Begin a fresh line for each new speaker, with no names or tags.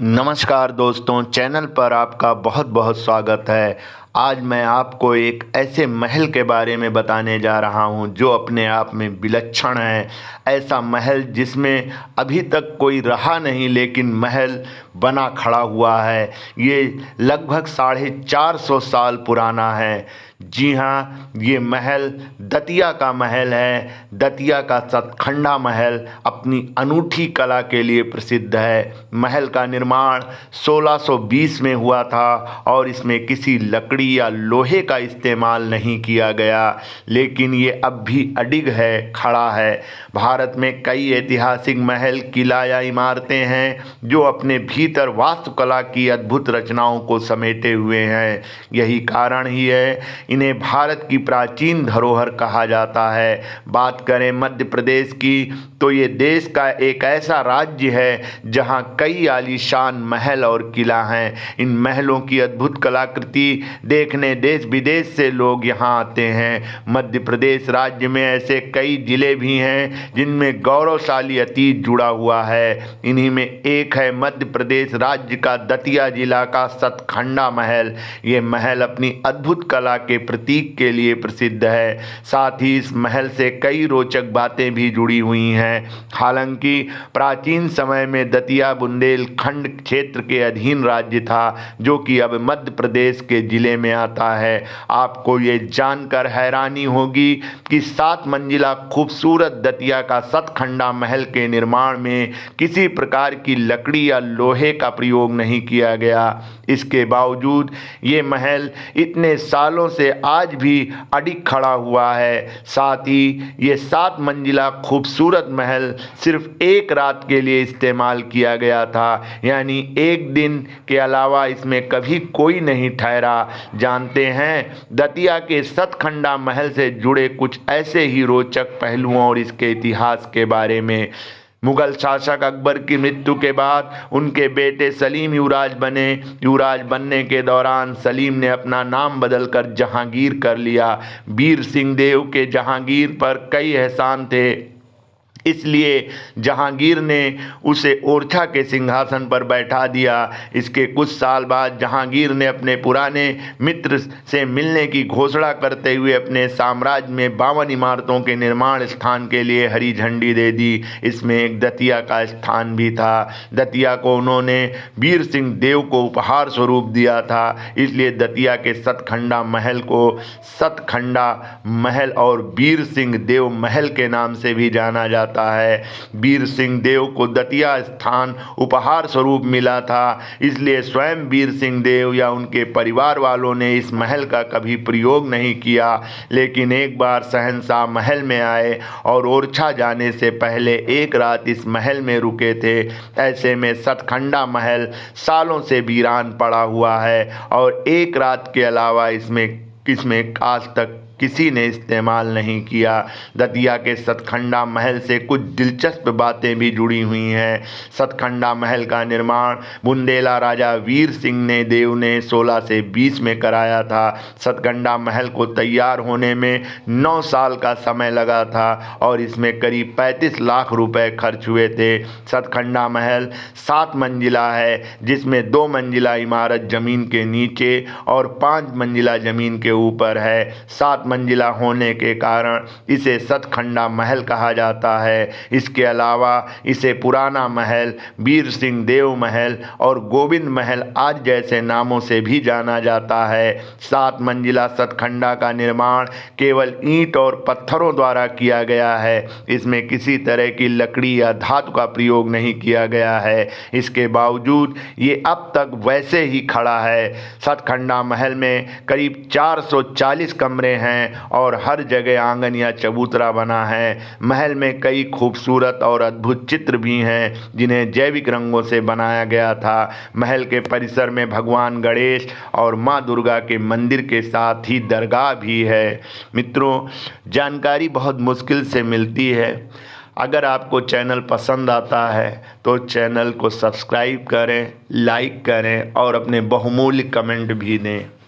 नमस्कार दोस्तों, चैनल पर आपका बहुत बहुत स्वागत है। आज मैं आपको एक ऐसे महल के बारे में बताने जा रहा हूं जो अपने आप में विलक्षण है। ऐसा महल जिसमें अभी तक कोई रहा नहीं लेकिन महल बना खड़ा हुआ है। ये लगभग 450 साल पुराना है। जी हाँ, ये महल दतिया का महल है। दतिया का सतखंडा महल अपनी अनूठी कला के लिए प्रसिद्ध है। महल का निर्माण 1620 में हुआ था और इसमें किसी लकड़ी या लोहे का इस्तेमाल नहीं किया गया, लेकिन ये अब भी अडिग है, खड़ा है। भारत में कई ऐतिहासिक महल, किला या इमारतें हैं जो अपने भीतर वास्तुकला की अद्भुत रचनाओं को समेटे हुए हैं। यही कारण ही है इन्हें भारत की प्राचीन धरोहर कहा जाता है। बात करें मध्य प्रदेश की तो ये देश का एक ऐसा राज्य है जहां कई आलीशान महल और किला हैं। इन महलों की अद्भुत कलाकृति देखने देश विदेश से लोग यहां आते हैं। मध्य प्रदेश राज्य में ऐसे कई जिले भी हैं जिनमें गौरवशाली अतीत जुड़ा हुआ है। इन्हीं में एक है मध्य प्रदेश राज्य का दतिया जिला का सतखंडा महल। ये महल अपनी अद्भुत कला के प्रतीक के लिए प्रसिद्ध है। साथ ही इस महल से कई रोचक बातें भी जुड़ी हुई हैं। हालांकि प्राचीन समय में दतिया बुंदेलखंड क्षेत्र के अधीन राज्य था, जो कि अब मध्य प्रदेश के जिले में आता है। आपको ये जानकर हैरानी होगी कि 7 मंजिला खूबसूरत दतिया का सतखंडा महल के निर्माण में किसी प्रकार की लकड़ी या लोहे का प्रयोग नहीं किया गया। इसके बावजूद ये महल इतने सालों से आज भी अडिग खड़ा हुआ है। साथ ही ये 7 मंजिला खूबसूरत महल सिर्फ एक रात के लिए इस्तेमाल किया गया था, यानी एक दिन के अलावा इसमें कभी कोई नहीं ठहरा। जानते हैं दतिया के सतखंडा महल से जुड़े कुछ ऐसे ही रोचक पहलुओं और इसके इतिहास के बारे में। मुगल शासक अकबर की मृत्यु के बाद उनके बेटे सलीम युवराज बने। युवराज बनने के दौरान सलीम ने अपना नाम बदलकर जहांगीर कर लिया। वीर सिंह देव के जहांगीर पर कई एहसान थे, इसलिए जहांगीर ने उसे ओरछा के सिंहासन पर बैठा दिया। इसके कुछ साल बाद जहांगीर ने अपने पुराने मित्र से मिलने की घोषणा करते हुए अपने साम्राज्य में 52 इमारतों के निर्माण स्थान के लिए हरी झंडी दे दी। इसमें एक दतिया का स्थान भी था। दतिया को उन्होंने वीर सिंह देव को उपहार स्वरूप दिया था, इसलिए दतिया के सतखंडा महल को सतखंडा महल और वीर सिंह देव महल के नाम से भी जाना जाता है। वीर सिंह देव को दतिया स्थान उपहार स्वरूप मिला था, इसलिए स्वयं वीर सिंह देव या उनके परिवार वालों ने इस महल का कभी प्रयोग नहीं किया। लेकिन एक बार शहंशाह महल में आए और ओरछा जाने से पहले एक रात इस महल में रुके थे। ऐसे में सतखंडा महल सालों से वीरान पड़ा हुआ है और एक रात के अलावा इसमें आज तक किसी ने इस्तेमाल नहीं किया। दतिया के सतखंडा महल से कुछ दिलचस्प बातें भी जुड़ी हुई हैं। सतखंडा महल का निर्माण बुंदेला राजा वीर सिंह देव ने 16 से 20 में कराया था। सतखंडा महल को तैयार होने में 9 साल का समय लगा था और इसमें करीब 35 लाख रुपए खर्च हुए थे। सतखंडा महल 7 मंजिला है, जिसमें 2 मंजिला इमारत जमीन के नीचे और 5 मंजिला जमीन के ऊपर है। 7 मंजिला होने के कारण इसे सतखंडा महल कहा जाता है। इसके अलावा इसे पुराना महल, वीर सिंह देव महल और गोविंद महल आदि जैसे नामों से भी जाना जाता है। 7 मंजिला सतखंडा का निर्माण केवल ईंट और पत्थरों द्वारा किया गया है। इसमें किसी तरह की लकड़ी या धातु का प्रयोग नहीं किया गया है। इसके बावजूद ये अब तक वैसे ही खड़ा है। सतखंडा महल में करीब 440 कमरे हैं और हर जगह आंगन या चबूतरा बना है। महल में कई खूबसूरत और अद्भुत चित्र भी हैं जिन्हें जैविक रंगों से बनाया गया था। महल के परिसर में भगवान गणेश और माँ दुर्गा के मंदिर के साथ ही दरगाह भी है। मित्रों, जानकारी बहुत मुश्किल से मिलती है। अगर आपको चैनल पसंद आता है तो चैनल को सब्सक्राइब करें, लाइक करें और अपने बहुमूल्य कमेंट भी दें।